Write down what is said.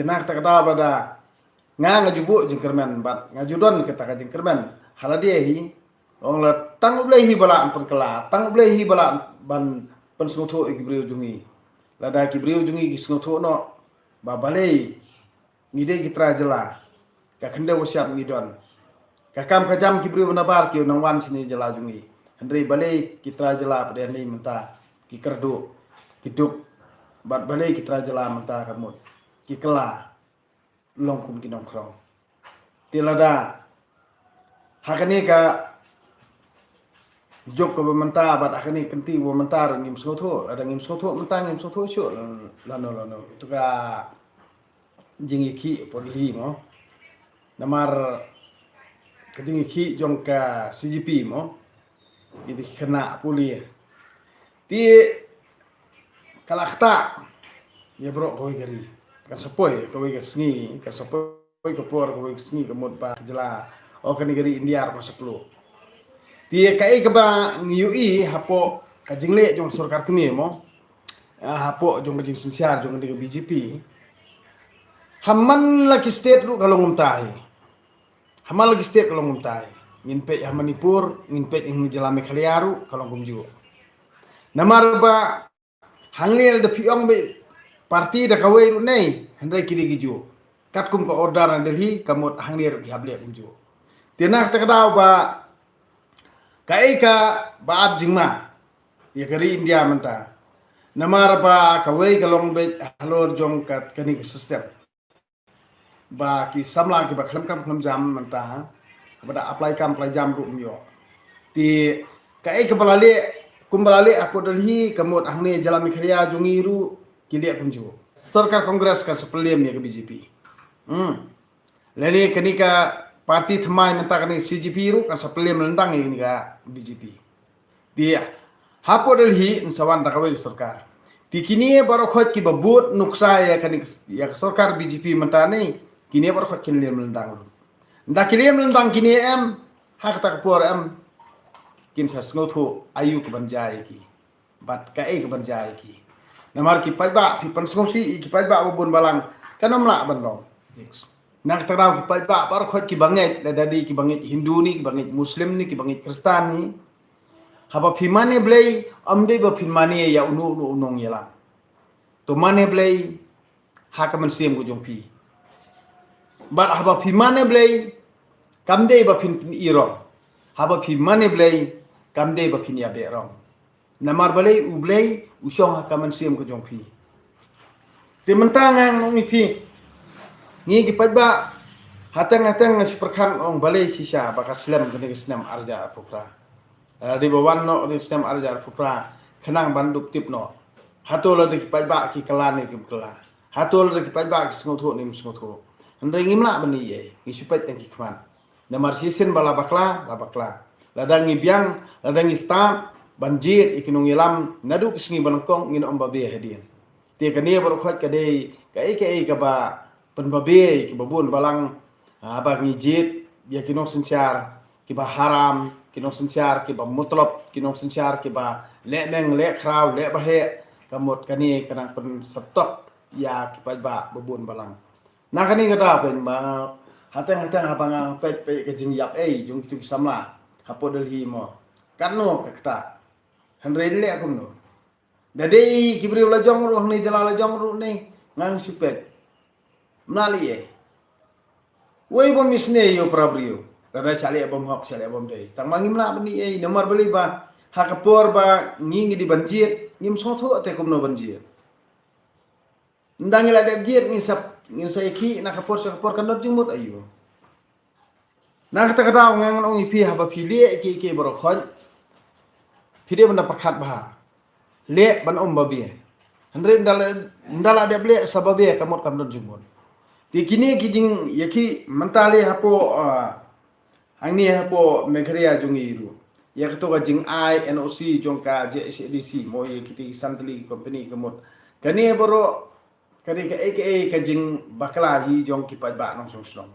nak tak kata pada ngajubuk jengkermen bat ngajudon kita ka jengkermen haladia hi ong la tang ublei hi bala pun kala tang ublei hi bala ban pen sngutho ibriu jungi lada kibriu jungi gisngutho no ba balei ngide gitra jela ka khende wasiap ngidon ka kam ka jam kibriu nabar ki nang wan sini jela jungi hendri balei kitra jela pada ni menta ki kerdu kiduk bat balei kitra jela menta kamut ki kela longkum ki nongkrong tilada hakani ka jok ko menta bat hakani kenti wo mentar ngim sngutho ada ngim sngutho menta ngim sngutho syu lano itu ka jingi ki porli mo namar kedingi ki jong ka CGP mo idi kena puli ti kalakta ya bro koi gari ka sapoi koi ka sngi ka sapoi ka por koi sngi ka mod pa jela o kani gari India ko saplo ti kai ka ba ngui hapo ka jingle jong sarkar kini mo hapo jong jing sinsiar jong di BJP hamman lagi state ru kalau ngumtai hamman lagi state kalau ngumtai ngin pe ya Manipur ngin pe ing jela Mekhaliaru kalau ngumju namar ba hangnel de piong be parti da kawai ru nei handai kiri giju katkum ko order na Delhi kamot hangnel ki hable ngumju tinak ta kadau ba kai ka baab jingma ya kari India menta namar ba kawai kalong be halor jong kat kani system ba ki samla ki ba khlam jam menta pada apply jam ru myo ti kai ka balale kumbalale aku Delhi kamot ahne jala Mekhaliya jungi ru kilia kunju sarkar kongres ka sepelem ya ke BJP lele kani ka parti thmai menta kani CGP ru kan sepelem lendang ini ka BJP dia hapo Delhi insawan dakawai sarkar ti kini baro khot ki babut nuksa ya kani ya sarkar BJP menta ni kini baro khot kin lem lendang ndak kirim lendang kini em hak tak por em kin sa snotho ayu ke banjai ki bat kai ke banjai ki namar ki pajba pi pensngosi ki pajba bubun balang kanom la bandong nak tarau ki pajba bar khot ki banget dadi ki banget Hindu ni ki banget Muslim ni ki banget Kristan ni haba pi mane blei amde ba pi mane ya unu unong yela to mane blei hakaman siem go jong pi bat haba pi mane blei kamde ba pin irong haba pi mane blei kamde ba pin ya be rong namar balei ublei usong hakaman siem ko jong pi te mentangang mi pi ni ki pajba hatang superkan ong balei sisa baka slam kene snam arja pukra di bawan no di snam arja pukra khenang banduk tip no hatol de ki pajba ki kalane ki kala hatol de ki pajba ki smotho nim smotho ndai ngimla bani ye ki supet ki khman namar sisen bala bakla ladangi biang ladangi sta banjir ikinung ilam nadu kisngi balangkong ngin ombabe hedin te kani baru khot kade kai ka ba penbabe ki babun balang aba ngijit ya kinong sencar ki ba haram kinong sencar ki ba mutlab kinong sencar ki ba le meng le kraw le bahe kamot kani kanang pen stop ya ki ba babun balang na kani kada pen ba hatang habang pe ke jing yap jung tu samla hapo Delhi mo kanno kakta handre le akum no dadi kibri la jong ru ni jala la jong ru ni ngang supet mnali e woi bom misne yo prabrio dada chali bom hok chali bom dei tang mangi mla bani e nomor beli ba hakapor ba ngingi di banjir ngim sotho te kum no banjir ndangi la de jir ngin sa iki nakapor kanot jumut ayo nak ta kata ngang ong ipi haba pili ki boro khon pide benda pakhat bah le ban om babi andre ndala de ble sababe kamot kanot jumut ti kini kijing yaki mentale hapo angni hapo Mekhaliya jungi ru ya to ka jing NOC jongka JSDC mo ye kiti santli company kamot kani boro kani ka aka ka jing bakla hi jong ki pajba nong song